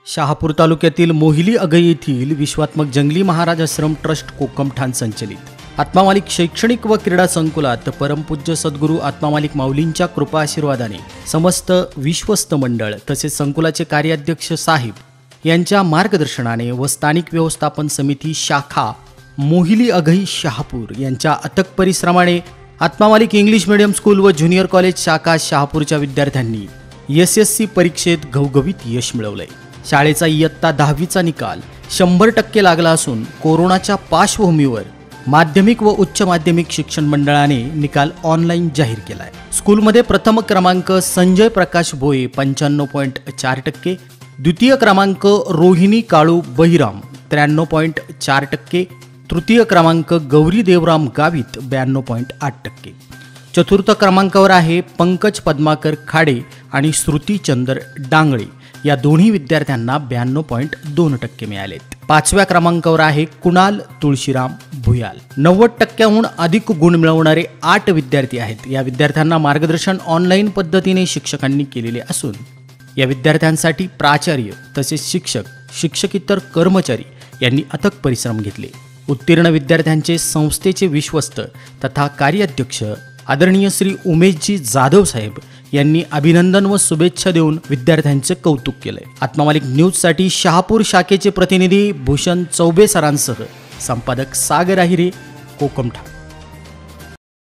शहापूर तालुक्यातील मोहिली अगई येथील विश्वात्मक जंगली महाराज आश्रम ट्रस्ट कोकमठाण संचलित आत्मामालिक शैक्षणिक व क्रीडा संकुलात परमपूज्य सद्गुरू आत्मामालिक माऊलींच्या कृपा आशीर्वादाने समस्त विश्वस्त मंडळ तसेच संकुलाचे कार्याध्यक्ष साहेब यांच्या मार्गदर्शनाने व स्थानिक व्यवस्थापन समिती शाखा मोहिली अगई शहापूर यांच्या अथक परिश्रमाने आत्मामालिक इंग्लिश मीडियम स्कूल व ज्युनियर कॉलेज शाखा शहापूरच्या विद्यार्थ्यांनी SSC परीक्षेत घवघवीत यश मिळवले। शाळेचा इयत्ता 10वीचा निकाल 100% लागला असून कोरोनाच्या पार्श्वभूमीवर माध्यमिक व उच्च माध्यमिक शिक्षण मंडळाने निकाल ऑनलाईन जाहीर केलाय। स्कूलमध्ये प्रथम क्रमांक संजय प्रकाश भोये 95.4%, द्वितीय क्रमांक रोहिणी काळू बहिराम 93.4%, तृतीय क्रमांक गौरी देवराम गावित 92.8%, चतुर्थ क्रमांकावर आहे पंकज पद्माकर खाडे आणि श्रुती चंद्र डांगळे या दोन्ही विद्यार्थ्यांना 92.2% मिळालेत। पाचव्या क्रमांकावर आहे कुणाल तुळशीराम भुयाल। 90%हून अधिक गुण मिळवणारे 8 विद्यार्थी आहेत। या विद्यार्थ्यांना मार्गदर्शन ऑनलाईन पद्धतीने शिक्षकांनी केलेले असून या विद्यार्थ्यांसाठी प्राचार्य तसेच शिक्षक शिक्षकेतर कर्मचारी यांनी अथक परिश्रम घेतले। उत्तीर्ण विद्यार्थ्यांचे संस्थेचे विश्वस्त तथा कार्याध्यक्ष आदरणीय श्री उमेशजी जाधव साहेब यांनी अभिनंदन व शुभेच्छा देऊन विद्यार्थ्यांचे कौतुक केले। आत्मामालिक न्यूजसाठी शहापूर शाखेचे प्रतिनिधी भूषण चौबे सरांसह संपादक सागर आहिरे, कोकमठाण।